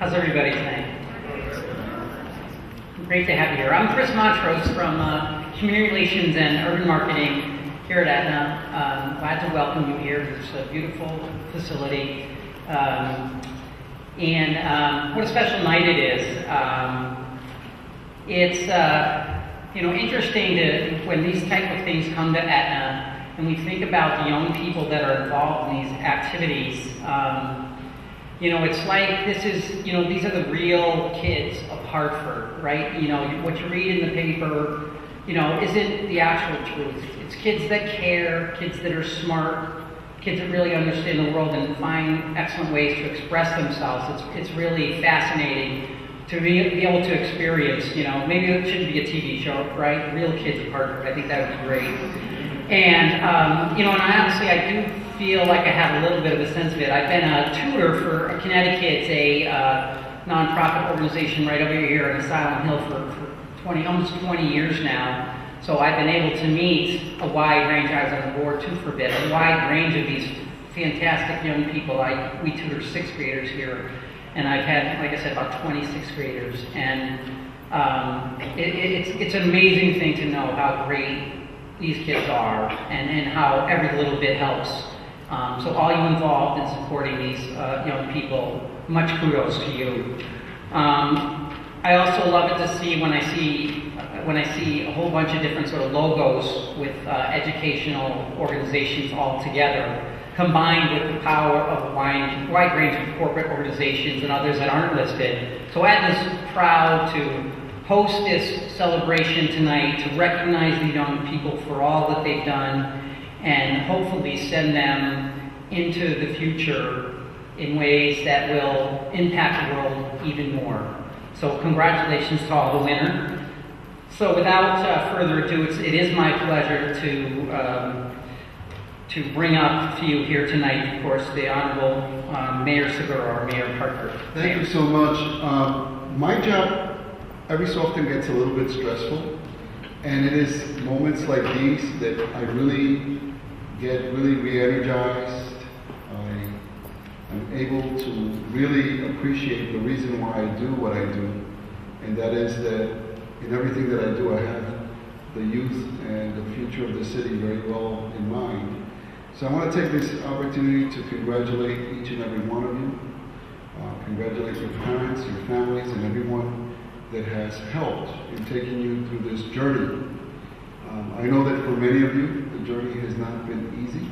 How's everybody tonight? Great to have you here. I'm Chris Montrose from Community Relations and Urban Marketing here at Aetna. Glad to welcome you here. It's a beautiful facility. And what a special night it is. It's interesting when these type of things come to Aetna and we think about the young people that are involved in these activities. It's like these are the real kids of Hartford, right? What you read in the paper, isn't the actual truth. It's kids that care, kids that are smart, kids that really understand the world and find excellent ways to express themselves. It's really fascinating to be able to experience, maybe it shouldn't be a TV show, right? Real kids of Hartford, I think that would be great. And, and honestly, I do feel like I have a little bit of a sense of it. I've been a tutor for Connecticut's a nonprofit organization right over here in Asylum Hill for almost 20 years now. So I've been able to meet a wide range. I was on the board too for a bit. A wide range of these fantastic young people. We tutor sixth graders here, and I've had, like I said, about 20 sixth graders. And it's an amazing thing to know how great these kids are and how every little bit helps. So all you involved in supporting these young people, much kudos to you. I also love it to see when I see a whole bunch of different sort of logos with educational organizations all together, combined with the power of a wide range of corporate organizations and others that aren't listed. So Aetna's proud to host this celebration tonight to recognize the young people for all that they've done and hopefully send them into the future in ways that will impact the world even more. So congratulations to all the winners. So without further ado, it is my pleasure to bring up to you here tonight, of course, the Honorable Mayor Segura, or Mayor of Hartford. Thank you so much. My job every so often gets a little bit stressful, and it is moments like these that I really get re-energized. I'm able to really appreciate the reason why I do what I do, and that is that in everything that I do, I have the youth and the future of the city very well in mind. So I want to take this opportunity to congratulate each and every one of you, congratulate your parents, your families, and everyone that has helped in taking you through this journey. I know that for many of you, the journey has not been easy.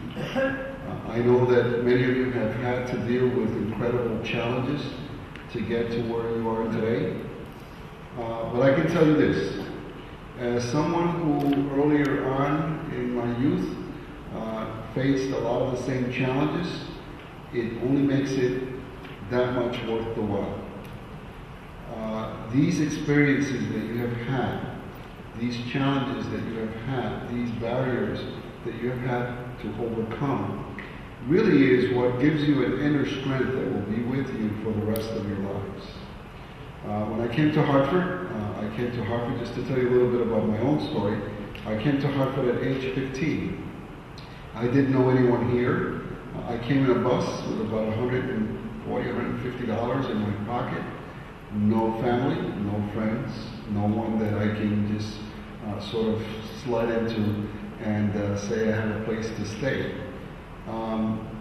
I know that many of you have had to deal with incredible challenges to get to where you are today. But I can tell you this, as someone who earlier on in my youth faced a lot of the same challenges, it only makes it that much worth the while. These experiences that you have had, these challenges that you have had, these barriers that you have had to overcome, really is what gives you an inner strength that will be with you for the rest of your lives. When I came to Hartford, just to tell you a little bit about my own story, I came to Hartford at age 15. I didn't know anyone here. I came in a bus with about $140, $150 in my pocket. No family, no friends, no one that I can just sort of slide into and say I have a place to stay.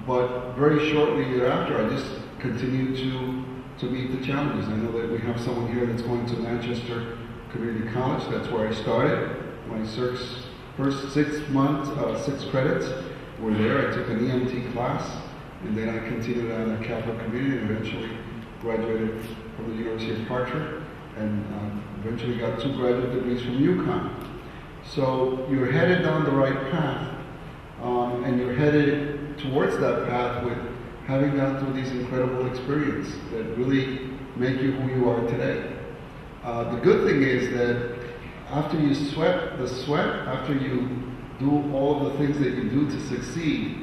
But very shortly thereafter, I just continued to meet the challenges. I know that we have someone here that's going to Manchester Community College. That's where I started. My first 6 credits were there. I took an EMT class, and then I continued on at Catholic Community and eventually graduated from the University of Hartford, and eventually got 2 graduate degrees from UConn. So you're headed down the right path, and you're headed towards that path with having gone through these incredible experiences that really make you who you are today. The good thing is that after you sweat the sweat, after you do all of the things that you do to succeed,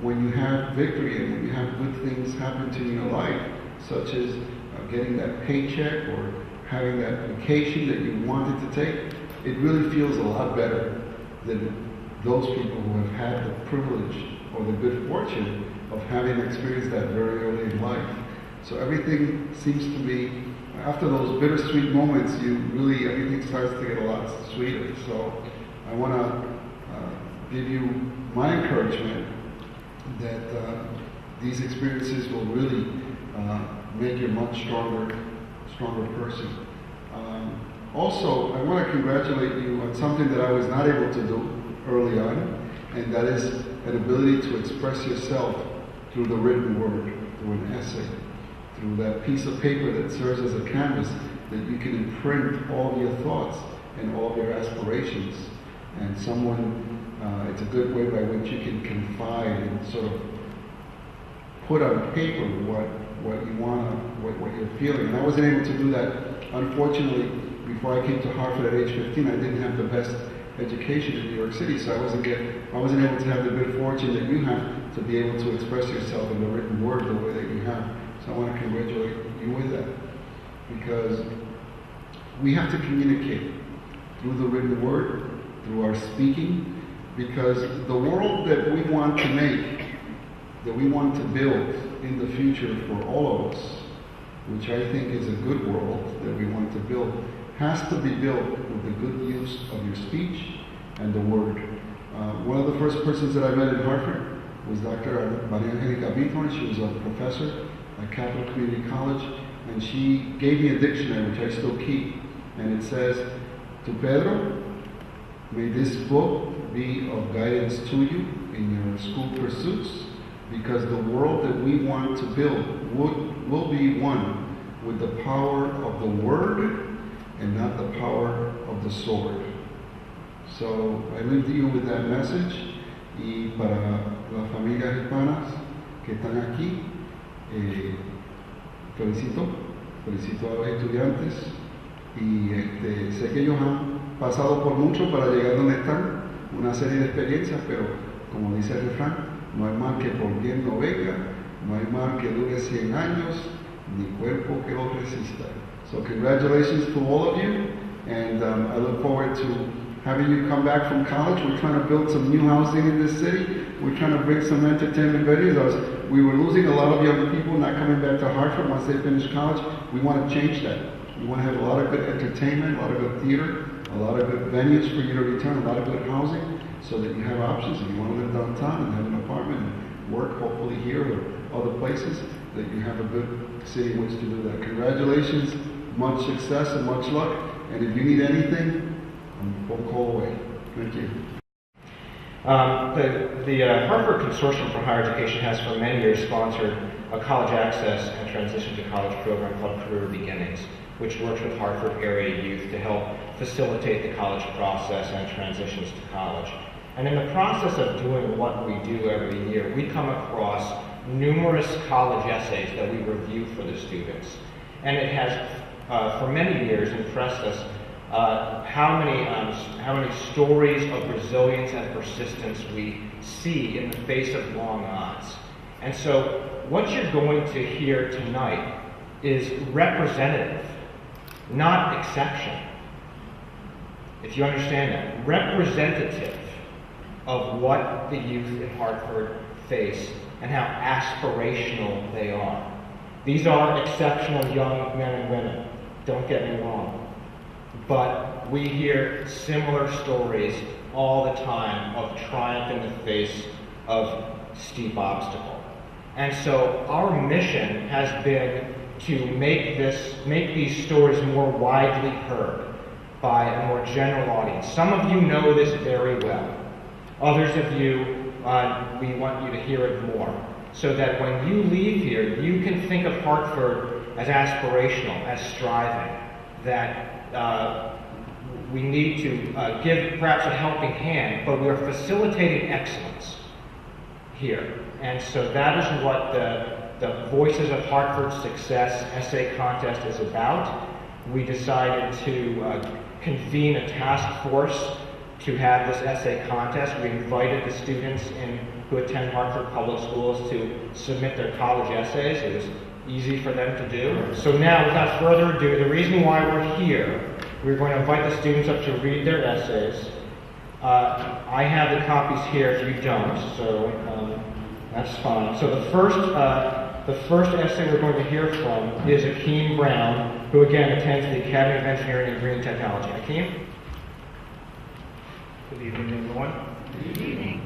when you have victory and when you have good things happen to you in your life, such as getting that paycheck or having that vacation that you wanted to take, it really feels a lot better than those people who have had the privilege or the good fortune of having experienced that very early in life. So everything seems to be, after those bittersweet moments, everything starts to get a lot sweeter. So I want to give you my encouragement that these experiences will really make you a much stronger person. Also, I want to congratulate you on something that I was not able to do early on, and that is an ability to express yourself through the written word, through an essay, through that piece of paper that serves as a canvas that you can imprint all of your thoughts and all of your aspirations. And it's a good way by which you can confide and sort of put on paper what you want, what you're feeling. And I wasn't able to do that. Unfortunately, before I came to Hartford at age 15, I didn't have the best education in New York City, so I wasn't able to have the good fortune that you have to be able to express yourself in the written word the way that you have. So I want to congratulate you with that, because we have to communicate through the written word, through our speaking, because the world that we want to make, that we want to build in the future for all of us, which I think is a good world that we want to build, has to be built with the good use of your speech and the word. One of the first persons that I met in Hartford was Dr. Maria Angelica Bithorn. She was a professor at Capital Community College, and she gave me a dictionary, which I still keep, and it says, "To Pedro, may this book be of guidance to you in your school pursuits, because the world that we want to build will be one with the power of the word and not the power of the sword." So I leave you with that message, y para las familias hispanas que están aquí, felicito a los estudiantes, y sé que ellos han pasado por mucho para llegar donde están, una serie de experiencias, pero como dice el refrán, no hay mal que por bien no venga, no hay mal que dure 100 años, ni cuerpo que lo resista. So congratulations to all of you, and I look forward to having you come back from college. We're trying to build some new housing in this city. We're trying to bring some entertainment venues. We were losing a lot of young people not coming back to Hartford once they finish college. We want to change that. We want to have a lot of good entertainment, a lot of good theater, a lot of good venues for you to return, a lot of good housing, so that you have options. If you want to live downtown and have an apartment and work hopefully here or other places, that you have a good city in which to do that. Congratulations, much success and much luck. And if you need anything, I'm one call away. Thank you. The Hartford Consortium for Higher Education has for many years sponsored a college access and transition to college program called Career Beginnings, which works with Hartford area youth to help facilitate the college process and transitions to college. And in the process of doing what we do every year, we come across numerous college essays that we review for the students. And it has, for many years, impressed us how many stories of resilience and persistence we see in the face of long odds. And so what you're going to hear tonight is representative, not exception. If you understand that, representative of what the youth in Hartford face and how aspirational they are. These are exceptional young men and women, don't get me wrong. But we hear similar stories all the time of triumph in the face of steep obstacle. And so our mission has been to make these stories more widely heard by a more general audience. Some of you know this very well. Others of you, we want you to hear it more, so that when you leave here, you can think of Hartford as aspirational, as striving, that we need to give perhaps a helping hand, but we're facilitating excellence here. And so that is what the Voices of Hartford Success essay contest is about. We decided to convene a task force to have this essay contest. We invited the students who attend Hartford Public Schools to submit their college essays. It was easy for them to do. So now, without further ado, the reason why we're here, we're going to invite the students up to read their essays. I have the copies here if you don't, so that's fine. So the first The first essay we're going to hear from is Akeem Brown, who again attends the Academy of Engineering and Green Technology. Akeem? Good evening, everyone. Good evening.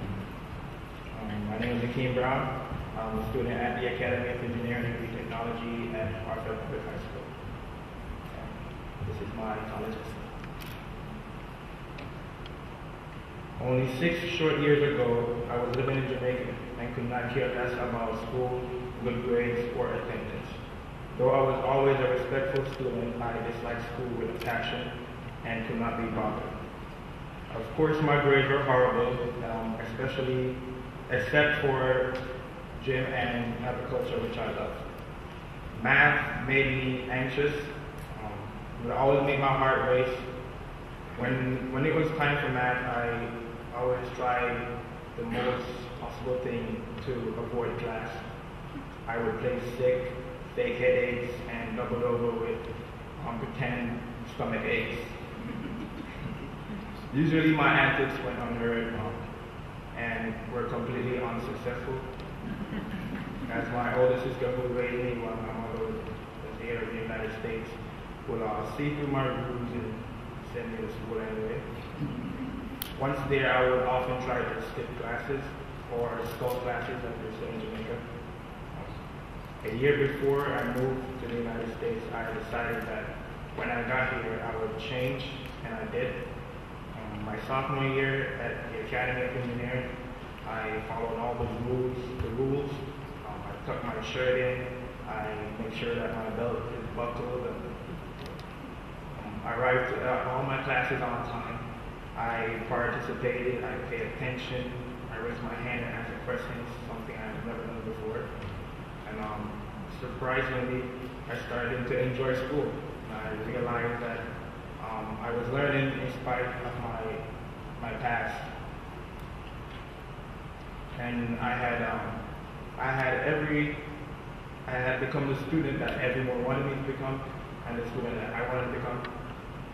My name is Akeem Brown. I'm a student at the Academy of Engineering and Green Technology at Hartford High School. This is my college essay. Only 6 short years ago, I was living in Jamaica and could not care less about school, good grades, or attendance. Though I was always a respectful student, I disliked school with a passion and could not be bothered. Of course, my grades were horrible, except for gym and agriculture, which I loved. Math made me anxious. It would always make my heart race. When it was time for math, I always tried the most possible thing to avoid class. I would play sick, fake headaches, and double over with pretend stomach aches. Usually my antics went unheard and were completely unsuccessful. As my older sister who raised me while my mother was here in the United States would see through my ruse and send me to school anyway. Once there, I would often try to skip classes or stall classes, as they say in Jamaica. A year before I moved to the United States, I decided that when I got here, I would change, and I did. My sophomore year at the Academy of Engineering, I followed all the rules. I tucked my shirt in. I made sure that my belt is buckled. I arrived at all my classes on time. I participated. I paid attention. I raised my hand and asked questions, something I've never done before. And surprisingly, I started to enjoy school. I realized that I was learning in spite of my past, and I had become the student that everyone wanted me to become, and the student that I wanted to become.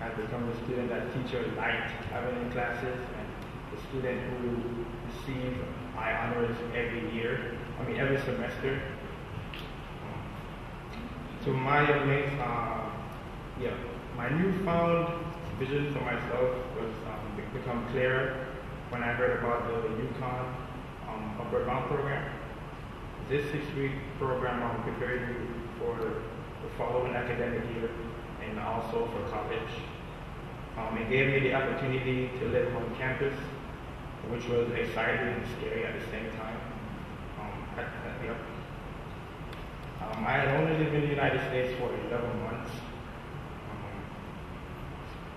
I had become the student that teachers liked having in classes, and the student who received my honors every semester. To my amazement, my newfound vision for myself was become clearer when I heard about the UConn Upward Bound program. This 6-week program prepared me for the following academic year and also for college. It gave me the opportunity to live on campus, which was exciting and scary at the same time. I had only lived in the United States for 11 months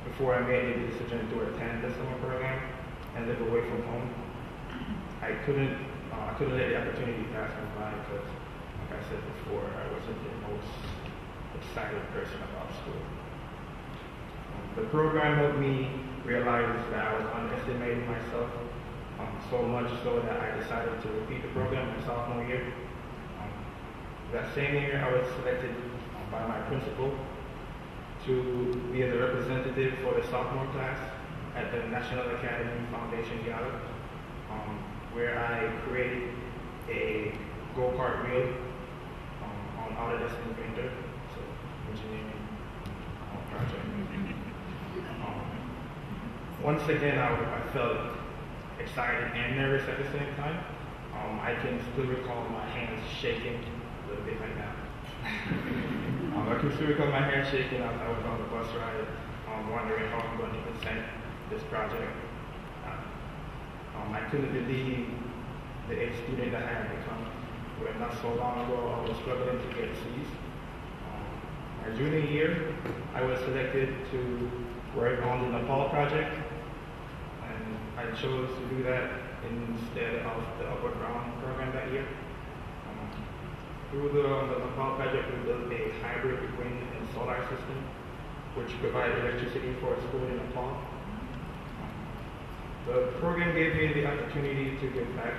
before I made the decision to attend the summer program and live away from home. I couldn't let the opportunity pass me by because, like I said before, I wasn't the most excited person about school. The program helped me realize that I was underestimating myself, so much so that I decided to repeat the program my sophomore year. That same year, I was selected by my principal to be the representative for the sophomore class at the National Academy Foundation Gala, where I created a go-kart wheel on Autodesk Inventor, so engineering project. Once again, I felt excited and nervous at the same time. I can still recall my hands shaking a little bit right now. I can still recall my hands shaking as I was on the bus ride, wondering how I'm going to present this project. I couldn't believe the A student that I had become. When not so long ago, I was struggling to get C's. My junior year, I was selected to work on the Nepal project, and I chose to do that instead of the Upward Bound program that year. Through the Nepal project, we built a hybrid wind and solar system, which provided electricity for a school in Nepal. The program gave me the opportunity to give back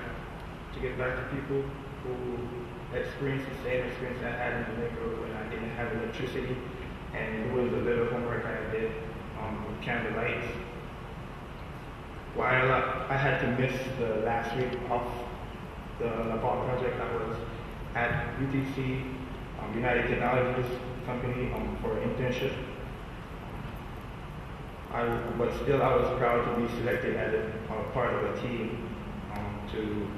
to people who experienced the same experience I had in Jamaica when I didn't have electricity, and doing the little homework I did with candle lights. While I had to miss the last week of the Nepal project, I was at UTC, United Technologies company, for an internship. But still, I was proud to be selected as a part of a team to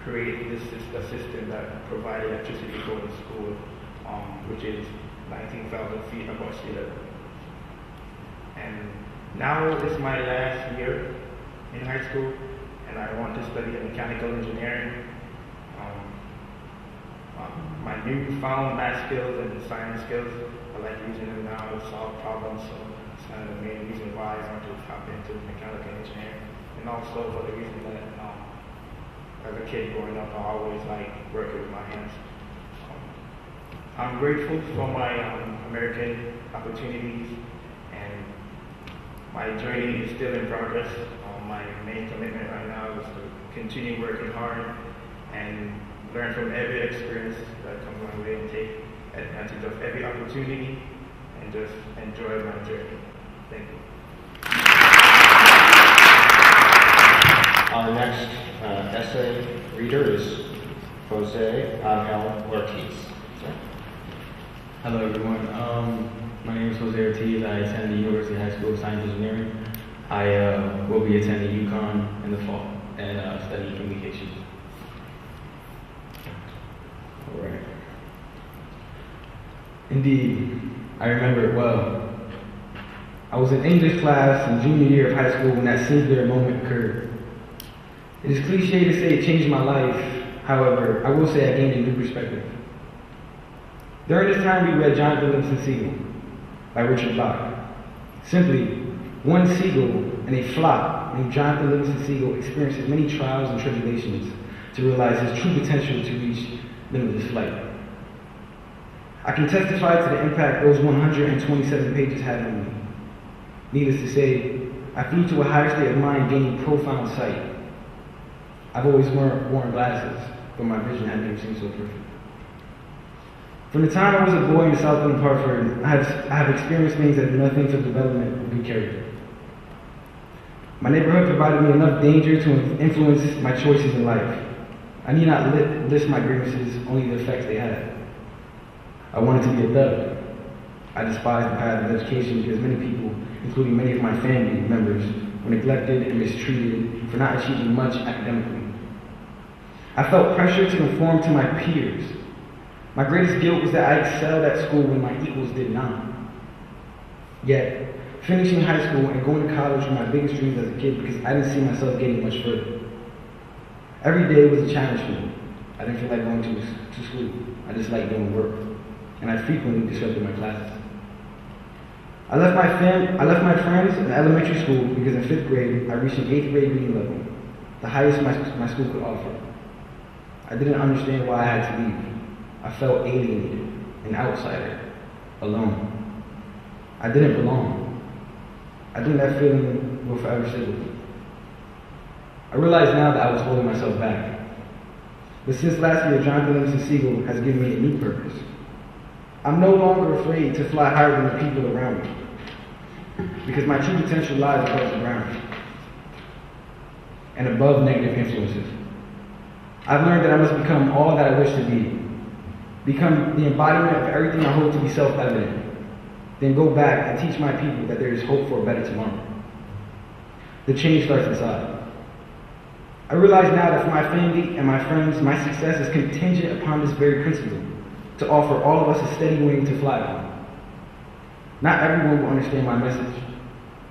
create this a system that provided electricity for the school, which is 19,000 feet above sea level. And now is my last year in high school, and I want to study mechanical engineering. My newfound math skills and science skills, I like using them now to solve problems, so it's kind of the main reason why I want to hop into mechanical engineering. And also for the reason that as a kid growing up, I always liked working with my hands. I'm grateful for my American opportunities, and my journey is still in progress. My main commitment right now is to continue working hard and learn from every experience that comes my way and take advantage of every opportunity and just enjoy my journey. Thank you. Our next essay reader is Jose Angel Ortiz. Hello everyone. My name is Jose Ortiz. I attend the University High School of Science Engineering. I will be attending UConn in the fall and studying communications. All right. Indeed, I remember it well. I was in English class in junior year of high school when that singular moment occurred. It is cliche to say it changed my life. However, I will say I gained a new perspective. During this time, we read Jonathan Livingston Seagull by Richard Bach. Simply, one seagull and a flock named Jonathan Livingston Seagull experiences many trials and tribulations to realize his true potential to reach limitless flight. I can testify to the impact those 127 pages had on me. Needless to say, I flew to a higher state of mind, gaining profound sight. I've always worn glasses, but my vision had never seemed so perfect. From the time I was a boy in the South End of Hartford, I have experienced things that do nothing for development of good character. My neighborhood provided me enough danger to influence my choices in life. I need not list my grievances, only the effects they had. I wanted to be a thug. I despised the path of education because many people, including many of my family members, were neglected and mistreated for not achieving much academically. I felt pressure to conform to my peers. My greatest guilt was that I excelled at school when my equals did not. Yet, finishing high school and going to college were my biggest dreams as a kid because I didn't see myself getting much further. Every day was a challenge for me. I didn't feel like going to school. I just liked doing work. And I frequently disrupted my classes. I left my friends in elementary school because in 5th grade, I reached an 8th grade reading level, the highest my school could offer. I didn't understand why I had to leave. I felt alienated, an outsider, alone. I didn't belong. I think that feeling will forever sit with me. I realize now that I was holding myself back. But since last year, Jonathan Livingston Seagull has given me a new purpose. I'm no longer afraid to fly higher than the people around me, because my true potential lies above the ground and above negative influences. I've learned that I must become all that I wish to become the embodiment of everything I hold to be self-evident, then go back and teach my people that there is hope for a better tomorrow. The change starts inside. I realize now that for my family and my friends, my success is contingent upon this very principle, to offer all of us a steady wing to fly on. Not everyone will understand my message,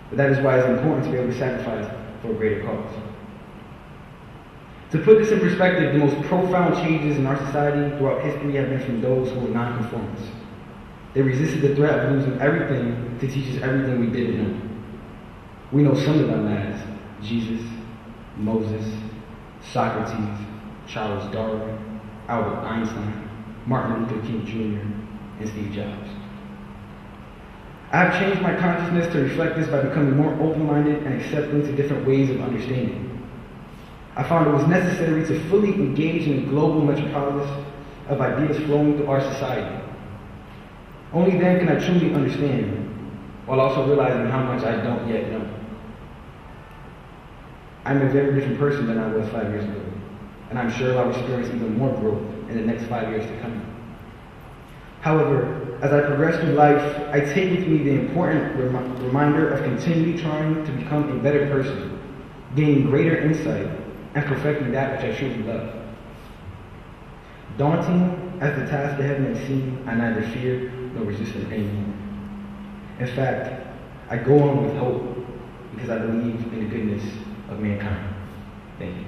but that is why it's important to be able to sacrifice for a greater cause. To put this in perspective, the most profound changes in our society throughout history have been from those who were nonconformists. They resisted the threat of losing everything to teach us everything we didn't know. We know some of them as Jesus, Moses, Socrates, Charles Darwin, Albert Einstein, Martin Luther King Jr., and Steve Jobs. I have changed my consciousness to reflect this by becoming more open-minded and accepting to different ways of understanding. I found it was necessary to fully engage in the global metropolis of ideas flowing through our society. Only then can I truly understand, while also realizing how much I don't yet know. I'm a very different person than I was 5 years ago. and I'm sure I'll experience even more growth in the next 5 years to come. However, as I progress through life, I take with me the important reminder of continually trying to become a better person, gaining greater insight, and perfecting that which I truly love. Daunting as the task ahead may seem, I neither fear nor resist it anymore. In fact, I go on with hope because I believe in the goodness of mankind. Thank you.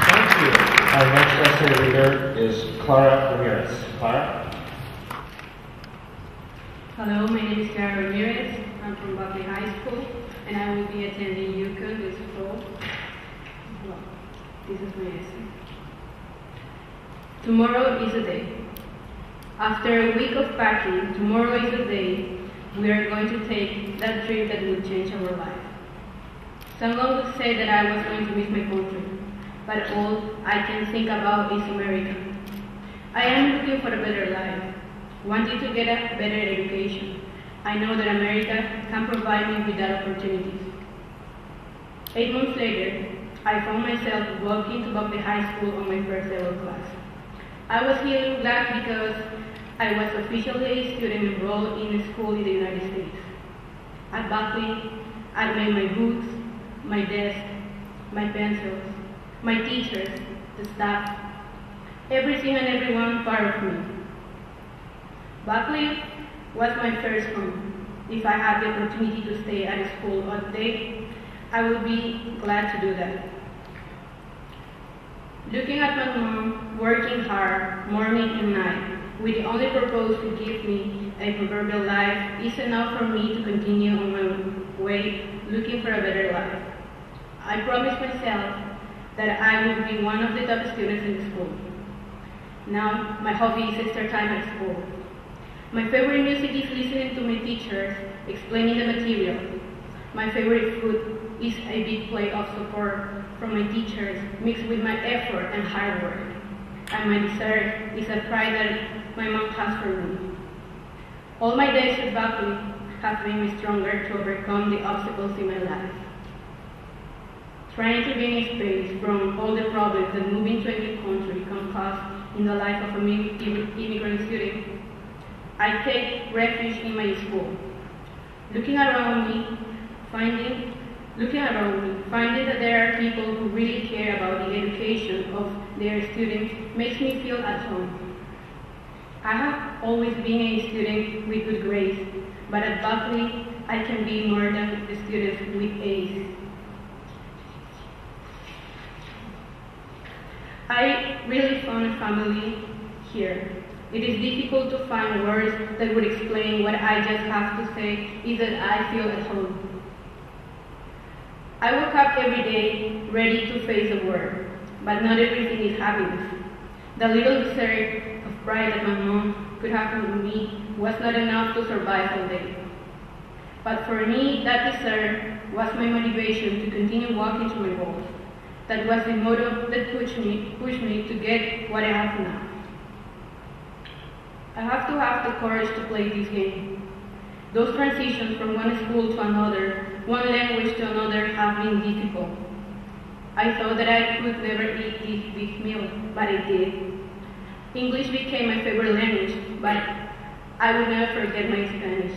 Thank you. Our next essay reader is Clara Ramirez. Clara? Hello, my name is Clara Ramirez. I'm from Buckley High School, and I will be attending UConn this fall. Well, this is my essay. Tomorrow is a day. After a week of packing, tomorrow is the day we are going to take that trip that will change our life. Someone would say that I was going to miss my country, but all I can think about is America. I am looking for a better life, wanting to get a better education. I know that America can provide me with that opportunities. 8 months later, I found myself walking to Buckley High School on my first ever class. I was feeling glad because I was officially a student enrolled in a school in the United States. At Buckley, I made my books, my desk, my pencils, my teachers, the staff, everything and everyone part of me. Buckley was my first home. If I had the opportunity to stay at a school all day, I would be glad to do that. Looking at my mom working hard morning and night with the only purpose to give me a proverbial life is enough for me to continue on my way looking for a better life. I promised myself that I would be one of the top students in the school. Now, my hobby is extra time at school. My favorite music is listening to my teachers explaining the material. My favorite food is a big plate of support from my teachers mixed with my effort and hard work. And my dessert is a pride that my mom has for me. All my days at Buckley have made me stronger to overcome the obstacles in my life. Trying to gain space from all the problems that moving to a new country can cause in the life of an immigrant student, I take refuge in my school. Looking around me, finding that there are people who really care about the education of their students makes me feel at home. I have always been a student with good grades, but at Buckley, I can be more than the students with A's. I really found a family here. It is difficult to find words that would explain what I just have to say is that I feel at home. I woke up every day ready to face the world, but not everything is happiness. The little dessert of pride that my mom could have for me was not enough to survive all day. But for me, that dessert was my motivation to continue walking to my goals. That was the motto that pushed me to get what I have now. I have to have the courage to play this game. Those transitions from one school to another, one language to another have been difficult. I thought that I could never eat this big meal, but I did. English became my favorite language, but I will never forget my Spanish.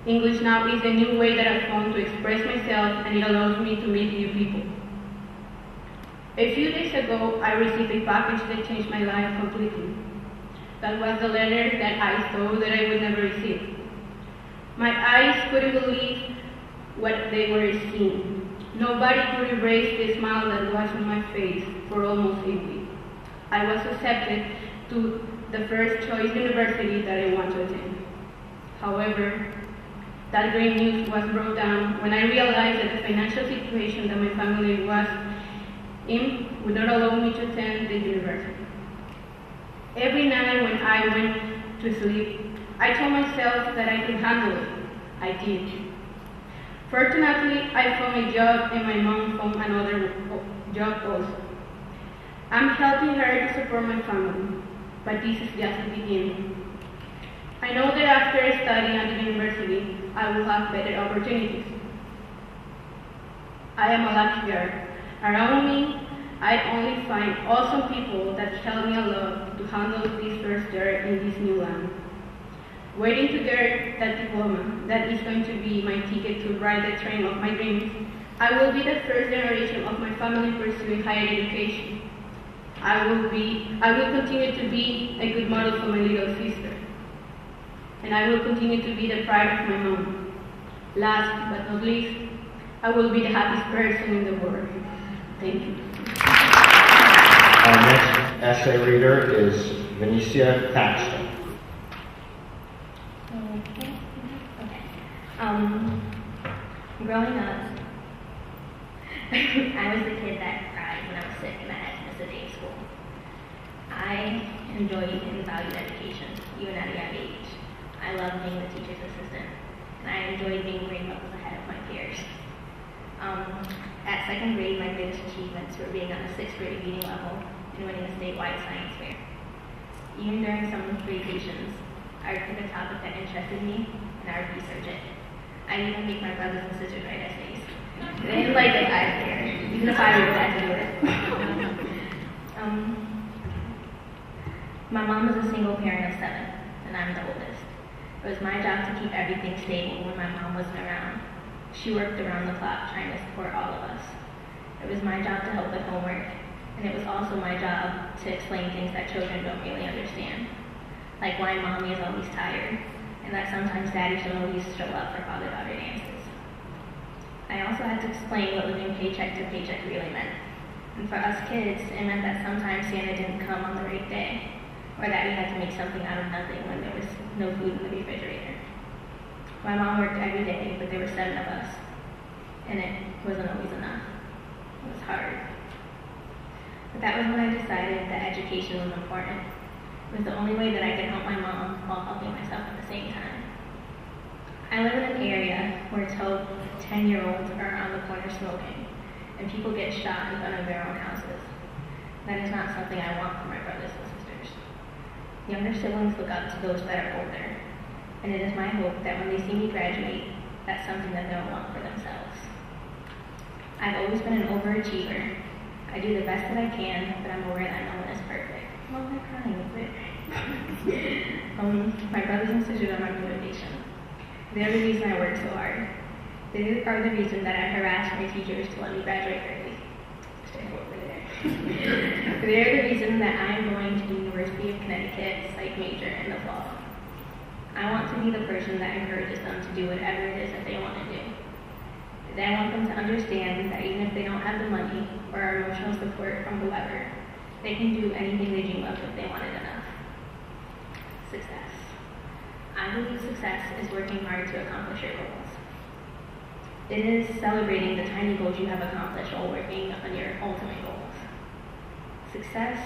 English now is the new way that I found to express myself, and it allows me to meet new people. A few days ago, I received a package that changed my life completely. That was the letter that I thought that I would never receive. My eyes couldn't believe what they were seeing. Nobody could erase the smile that was on my face for almost a week. I was accepted to the first choice university that I want to attend. However, that great news was brought down when I realized that the financial situation that my family was in would not allow me to attend the university. Every night when I went to sleep, I told myself that I could handle it. I did. Fortunately, I found a job and my mom found another job also. I'm helping her to support my family, but this is just the beginning. I know that after studying at the university, I will have better opportunities. I am a lucky girl. Around me, I only find awesome people that help me a lot to handle this first year in this new land. Waiting to get that diploma that is going to be my ticket to ride the train of my dreams, I will be the first generation of my family pursuing higher education. I will continue to be a good model for my little sister. And I will continue to be the pride of my mom. Last but not least, I will be the happiest person in the world. Thank you. Our next essay reader is Vinicia Thaxton. Okay. Growing up, I was the kid that cried when I was sick and I had to miss a day of school. I enjoyed and valued education, even at a young age. I loved being the teacher's assistant, and I enjoyed being grade levels ahead of my peers. At second grade, my greatest achievements were being on a 6th grade reading level and winning a statewide science fair. Even during summer vacations, I would pick a topic that interested me, and I would research it. I'd even make my brothers and sisters write essays. They didn't like it, I didn't care. Even if I was glad to do it. My mom is a single parent of 7, and I'm the oldest. It was my job to keep everything stable when my mom wasn't around. She worked around the clock trying to support all of us. It was my job to help with homework, and it was also my job to explain things that children don't really understand. Like why mommy is always tired, and that sometimes daddy should always show up for father-daughter dances. I also had to explain what living paycheck to paycheck really meant. And for us kids, it meant that sometimes Santa didn't come on the right day, or that we had to make something out of nothing when there was no food in the refrigerator. My mom worked every day, but there were 7 of us, and it wasn't always enough. It was hard. But that was when I decided that education was important. It was the only way that I could help my mom while helping myself at the same time. I live in an area where 10-year-olds are on the corner smoking, and people get shot in front of their own houses. That is not something I want for my brothers and sisters. Younger siblings look up to those that are older, and it is my hope that when they see me graduate, that's something that they'll want for themselves. I've always been an overachiever. I do the best that I can, but I'm aware that no one is perfect. Well, I'm crying, is it? My brothers and sisters are my motivation. They're the reason I work so hard. They are the reason that I harass my teachers to let me graduate early. They're the reason that I'm going to the University of Connecticut psych major in the fall. I want to be the person that encourages them to do whatever it is that they want to do. I want them to understand that even if they don't have the money or emotional support from whoever, they can do anything they dream of if they want it enough. Success. I believe success is working hard to accomplish your goals. It is celebrating the tiny goals you have accomplished while working on your ultimate goals. Success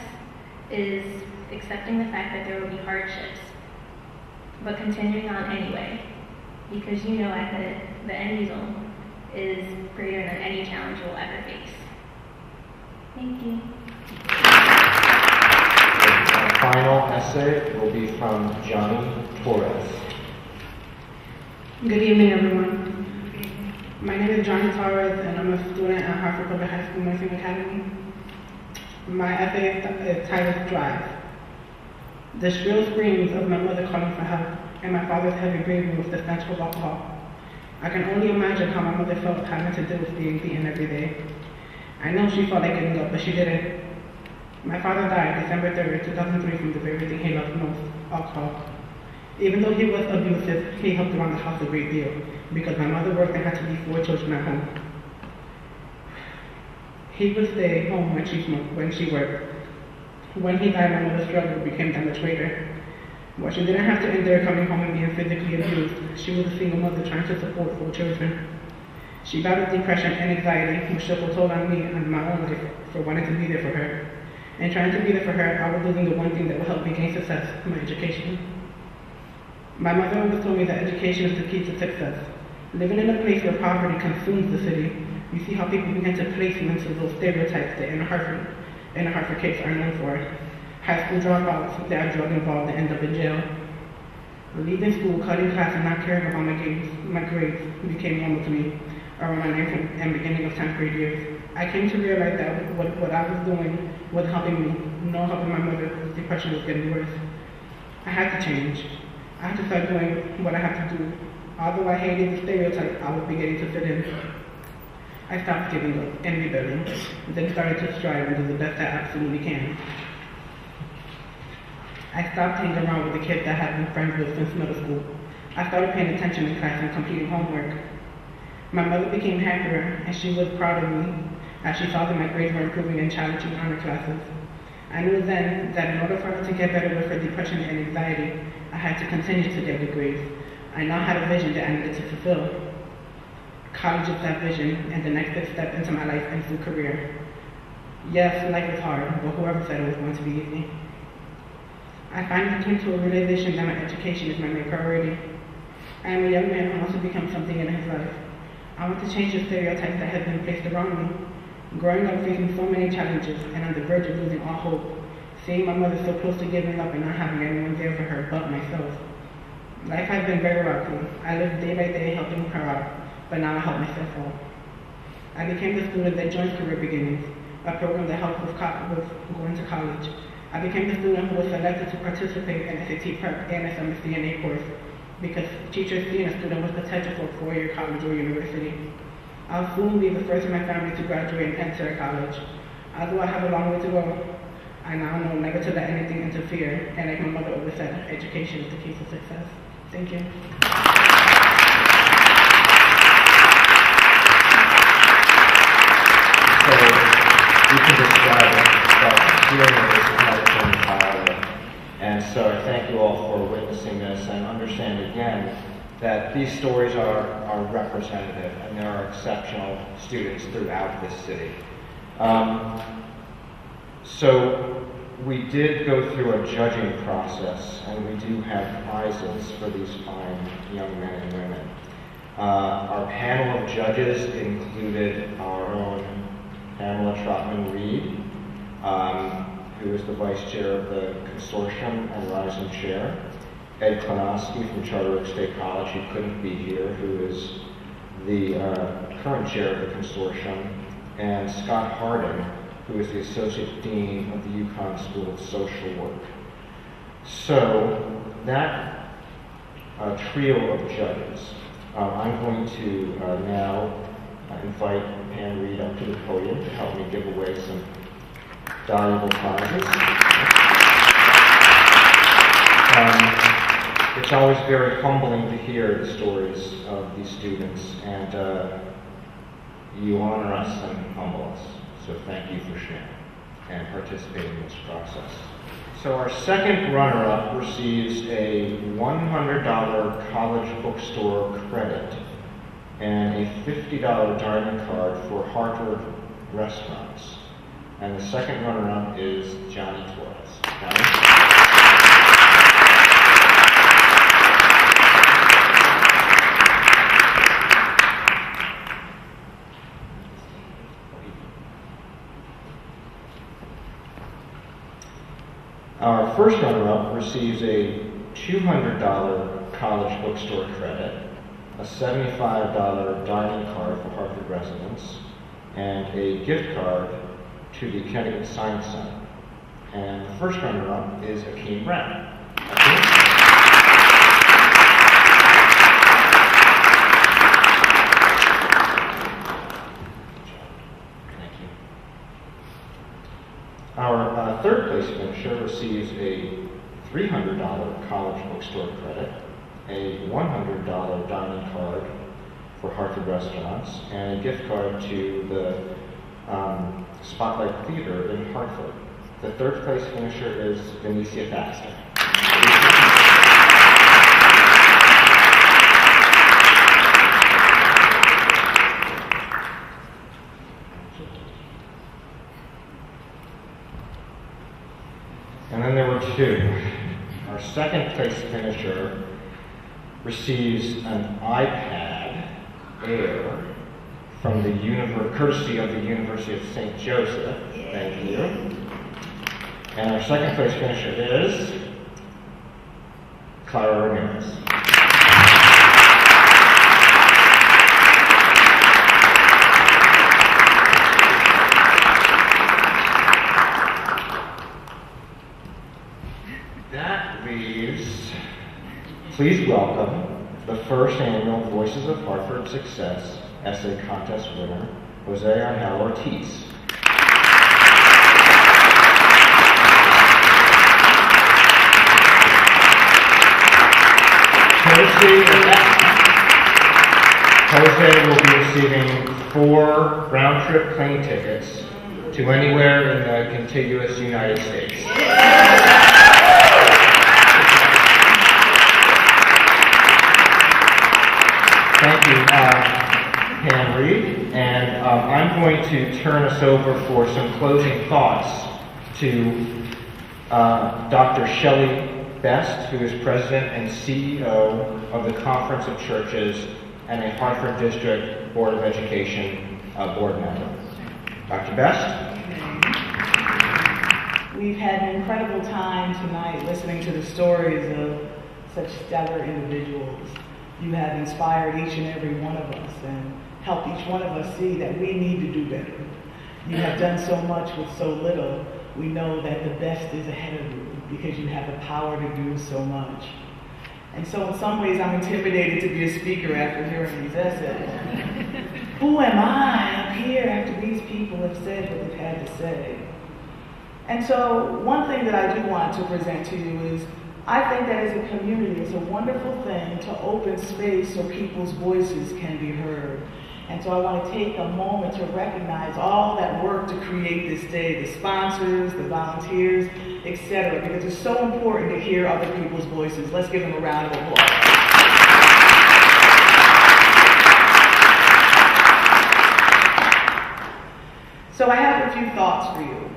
is accepting the fact that there will be hardships, but continuing on anyway, because you know at the end result is greater than any challenge you'll ever face. Thank you. Our final essay will be from Johnny Torres. Good evening, everyone. My name is Johnny Torres, and I'm a student at Hartford Public High School Nursing Academy. My essay is titled Drive. The shrill screams of my mother calling for help, and my father's heavy breathing with the stench of alcohol. I can only imagine how my mother felt having to deal with being beaten every day. I know she felt like giving up, but she didn't. My father died December 3rd, 2003 from the very thing he loved most, alcohol. Even though he was abusive, he helped around the house a great deal, because my mother worked and had to leave 4 children at home. He would stay home when she worked. When he died, my mother struggled, became demonstrator. While she didn't have to endure coming home and being physically abused, she was a single mother trying to support 4 children. She battled depression and anxiety, which took a toll on me and my own life for wanting to be there for her. And trying to be there for her, I was losing the one thing that would help me gain success, my education. My mother always told me that education is the key to success. Living in a place where poverty consumes the city, you see how people begin to place you into those stereotypes that in a Hartford case are known for. High school dropouts that are drug involved and end up in jail. Leaving school, cutting class, and not caring about my grades became normal to me around my 9th and beginning of 10th grade years. I came to realize that what I was doing was helping me, not helping my mother. Depression was getting worse. I had to change. I had to start doing what I had to do. Although I hated the stereotype, I was beginning to fit in. I stopped giving up and rebelling, and then started to strive and do the best I absolutely can. I stopped hanging around with the kids that I had been friends with since middle school. I started paying attention in class and completing homework. My mother became happier, and she was proud of me as she saw that my grades were improving in challenging honor classes. I knew then that in order for her to get better with her depression and anxiety, I had to continue to get good grades. I now had a vision that I needed to fulfill. College is that vision, and the next big step into my life and full career. Yes, life is hard, but whoever said it was going to be easy. I finally came to a realization that my education is my main priority. I am a young man who wants to become something in his life. I want to change the stereotypes that have been placed around me. Growing up facing so many challenges and on the verge of losing all hope, seeing my mother so close to giving up and not having anyone there for her but myself. Life has been very rocky. I lived day by day helping her out, but now I help myself out. I became the student that joins Career Beginnings, a program that helps with going to college. I became the student who was selected to participate in SAT Prep and SMSDNA course because teachers see in a student with potential for a 4-year college or university. I'll soon be the first in my family to graduate and enter college. Although I have a long way to go, I now know never to let anything interfere, and like my mother always said, education is the key to success. Thank you. So you can describe it, but hearing it is another thing entirely. And so I thank you all for witnessing this and understand again that these stories are representative and there are exceptional students throughout this city. So we did go through a judging process, and we do have prizes for these fine young men and women. Our panel of judges included our own Pamela Trotman-Reed, who is the vice chair of the consortium and rising chair, Ed Klonowski from Charter Oak State College, who couldn't be here, who is the current chair of the consortium, and Scott Harding, who is the Associate Dean of the UConn School of Social Work. So that trio of judges, I'm going to now invite Pam Reed up to the podium to help me give away some valuable prizes. It's always very humbling to hear the stories of these students, and you honor us and humble us. So thank you for sharing and participating in this process. So our second runner-up receives a $100 college bookstore credit and a $50 dining card for Hartford restaurants. And the second runner-up is Johnny Torres. Johnny? Our first runner-up receives a $200 college bookstore credit, a $75 dining card for Hartford residents, and a gift card to the Connecticut Science Center. And the first runner-up is Akeem Brown. Akeem? Our third place finisher receives a $300 college bookstore credit, a $100 dining card for Hartford restaurants, and a gift card to the Spotlight Theater in Hartford. The third place finisher is Benicia Baxter. And then there were two. Our second place finisher receives an iPad Air from the courtesy of the University of St. Joseph. Thank you. And our second place finisher is Clara Ramirez. That leaves, please welcome the first annual Voices of Hartford Success Essay Contest winner, Jose Angel Ortiz. Jose will be receiving 4 round-trip plane tickets to anywhere in the contiguous United States. Thank you, Pam Reed. And I'm going to turn us over for some closing thoughts to Dr. Shelley Best, who is President and CEO of the Conference of Churches and a Hartford District Board of Education board member. Dr. Best? We've had an incredible time tonight listening to the stories of such stellar individuals. You have inspired each and every one of us and helped each one of us see that we need to do better. You have done so much with so little. We know that the best is ahead of you because you have the power to do so much. And so in some ways I'm intimidated to be a speaker after hearing these essays. Who am I up here after these people have said what they've had to say? And so one thing that I do want to present to you is I think that as a community it's a wonderful thing to open space so people's voices can be heard. And so I want to take a moment to recognize all that work to create this day, the sponsors, the volunteers, etc., because it's so important to hear other people's voices. Let's give them a round of applause. So I have a few thoughts for you.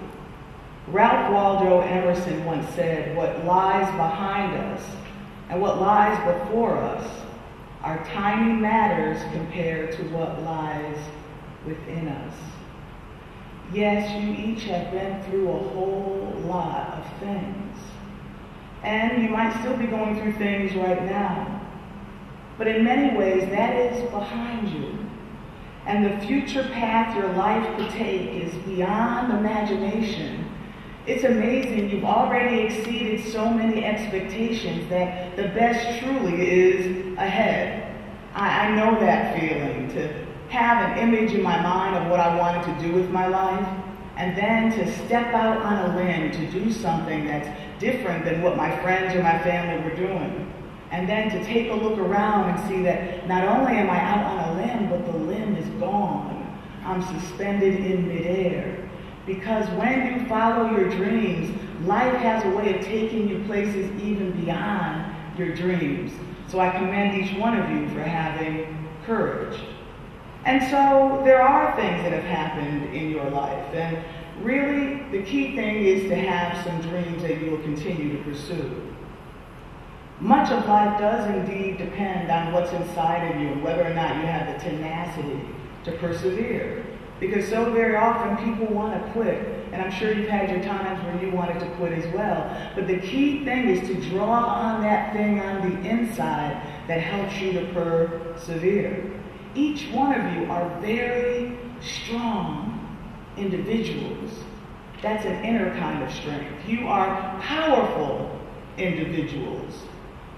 Ralph Waldo Emerson once said, "What lies behind us and what lies before us are tiny matters compared to what lies within us." Yes, you each have been through a whole lot of things. And you might still be going through things right now. But in many ways, that is behind you. And the future path your life could take is beyond imagination. It's amazing. You've already exceeded so many expectations that the best truly is ahead. I know that feeling, to have an image in my mind of what I wanted to do with my life, and then to step out on a limb to do something that's different than what my friends or my family were doing. And then to take a look around and see that not only am I out on a limb, but the limb is gone. I'm suspended in midair. Because when you follow your dreams, life has a way of taking you places even beyond your dreams. So I commend each one of you for having courage. And so there are things that have happened in your life. And really, the key thing is to have some dreams that you will continue to pursue. Much of life does indeed depend on what's inside of you and whether or not you have the tenacity to persevere. Because so very often people want to quit, and I'm sure you've had your times when you wanted to quit as well. But the key thing is to draw on that thing on the inside that helps you to persevere. Each one of you are very strong individuals. That's an inner kind of strength. You are powerful individuals.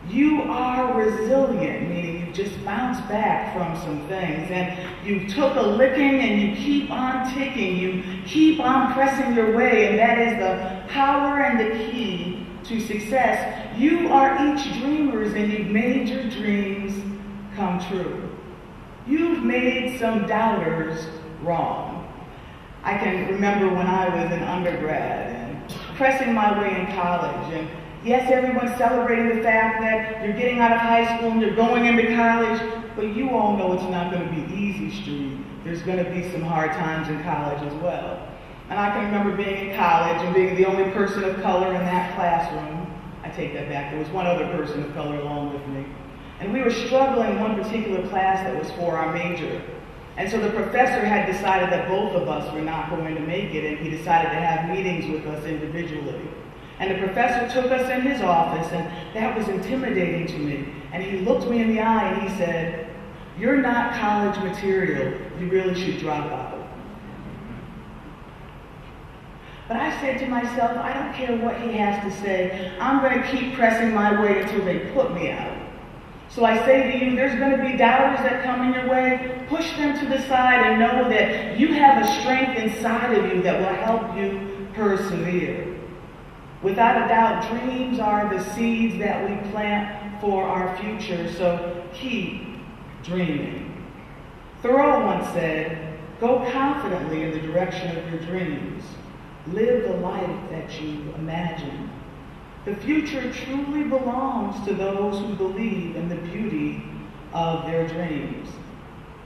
You are resilient, meaning you just bounce back from some things, and you took a licking and you keep on ticking, you keep on pressing your way, and that is the power and the key to success. You are each dreamers, and you've made your dreams come true. You've made some doubters wrong. I can remember when I was an undergrad and pressing my way in college, and yes, everyone's celebrating the fact that you're getting out of high school and you're going into college, but you all know it's not going to be easy street. There's going to be some hard times in college as well. And I can remember being in college and being the only person of color in that classroom. I take that back. There was one other person of color along with me. And we were struggling in one particular class that was for our major. And so the professor had decided that both of us were not going to make it, and he decided to have meetings with us individually. And the professor took us in his office, and that was intimidating to me. And he looked me in the eye and he said, "You're not college material. You really should drop out." But I said to myself, I don't care what he has to say. I'm going to keep pressing my way until they put me out. So I say to you, there's going to be doubters that come in your way. Push them to the side and know that you have a strength inside of you that will help you persevere. Without a doubt, dreams are the seeds that we plant for our future, so keep dreaming. Thoreau once said, go confidently in the direction of your dreams. Live the life that you imagine. The future truly belongs to those who believe in the beauty of their dreams.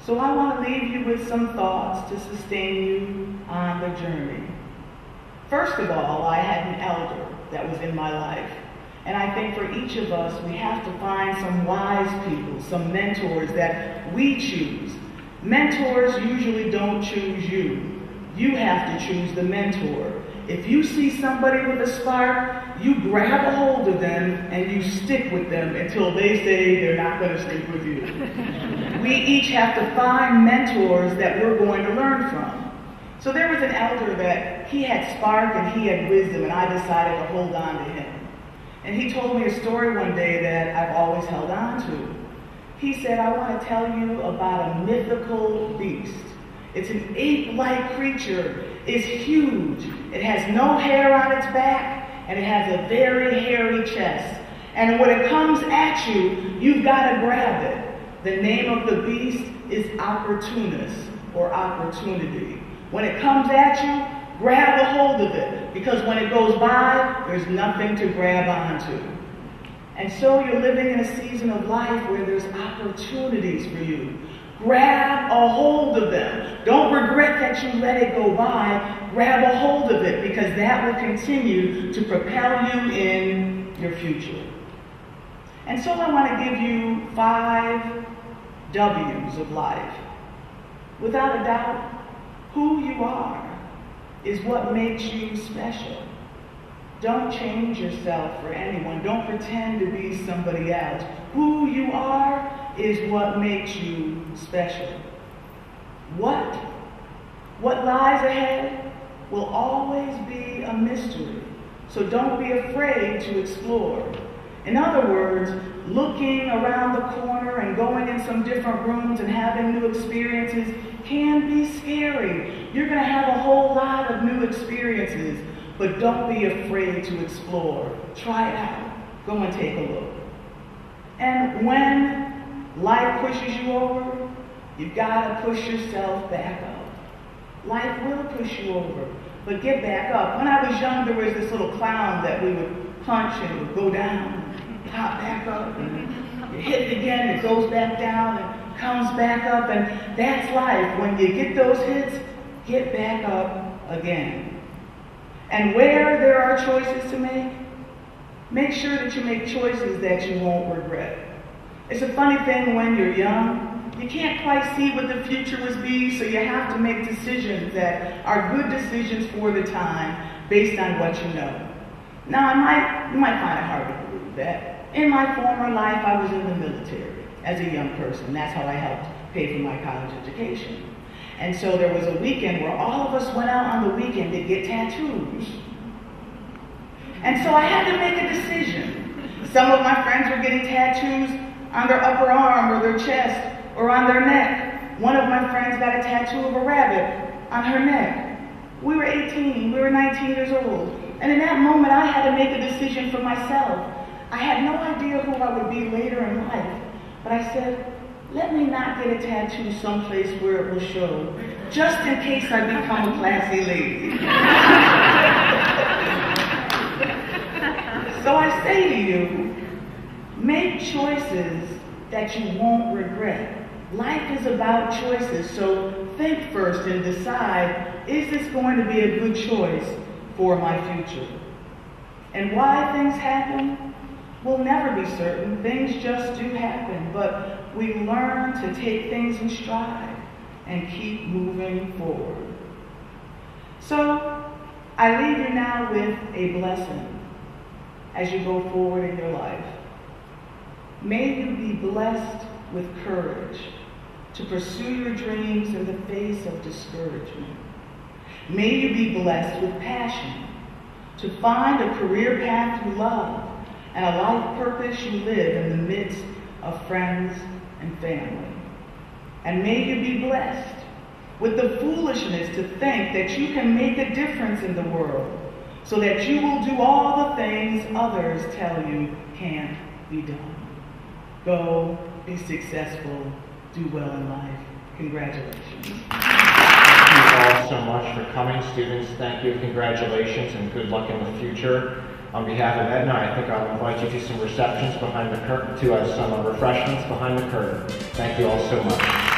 So I want to leave you with some thoughts to sustain you on the journey. First of all, I had an elder that was in my life. And I think for each of us, we have to find some wise people, some mentors that we choose. Mentors usually don't choose you. You have to choose the mentor. If you see somebody with a spark, you grab a hold of them and you stick with them until they say they're not going to stick with you. We each have to find mentors that we're going to learn from. So there was an elder that he had spark and he had wisdom, and I decided to hold on to him. And he told me a story one day that I've always held on to. He said, I want to tell you about a mythical beast. It's an ape-like creature. It's huge. It has no hair on its back, and it has a very hairy chest. And when it comes at you, you've got to grab it. The name of the beast is opportunist, or opportunity. When it comes at you, grab a hold of it, because when it goes by, there's nothing to grab onto. And so you're living in a season of life where there's opportunities for you. Grab a hold of them. Don't regret that you let it go by. Grab a hold of it, because that will continue to propel you in your future. And so I want to give you 5 W's of life. Without a doubt, who you are is what makes you special. Don't change yourself for anyone. Don't pretend to be somebody else. Who you are is what makes you special. What lies ahead will always be a mystery. So don't be afraid to explore. In other words, looking around the corner and going in some different rooms and having new experiences can be scary. You're going to have a whole lot of new experiences, but don't be afraid to explore. Try it out. Go and take a look. And when life pushes you over, you've got to push yourself back up. Life will push you over, but get back up. When I was young, there was this little clown that we would punch and it would go down, pop back up, and you hit it again, it goes back down and comes back up, and that's life. When you get those hits, get back up again. And where there are choices to make sure that you make choices that you won't regret. It's a funny thing when you're young, you can't quite see what the future will be, so you have to make decisions that are good decisions for the time based on what you know. Now, you might find it hard to believe that in my former life, I was in the military as a young person. That's how I helped pay for my college education. And so there was a weekend where all of us went out on the weekend to get tattoos. And so I had to make a decision. Some of my friends were getting tattoos on their upper arm or their chest or on their neck. One of my friends got a tattoo of a rabbit on her neck. We were 18, we were 19 years old. And in that moment, I had to make a decision for myself. I had no idea who I would be later in life, but I said, let me not get a tattoo someplace where it will show, just in case I become a classy lady. So I say to you, make choices that you won't regret. Life is about choices, so think first and decide, is this going to be a good choice for my future? And why things happen, we'll never be certain. Things just do happen, but we learn to take things in stride and keep moving forward. So I leave you now with a blessing as you go forward in your life. May you be blessed with courage to pursue your dreams in the face of discouragement. May you be blessed with passion to find a career path you love and a life purpose you live in the midst of friends and family. And may you be blessed with the foolishness to think that you can make a difference in the world so that you will do all the things others tell you can't be done. Go, be successful, do well in life. Congratulations. Thank you all so much for coming. Students, thank you, congratulations, and good luck in the future. On behalf of Edna, I think I'll invite you to some receptions behind the curtain, to some refreshments behind the curtain. Thank you all so much.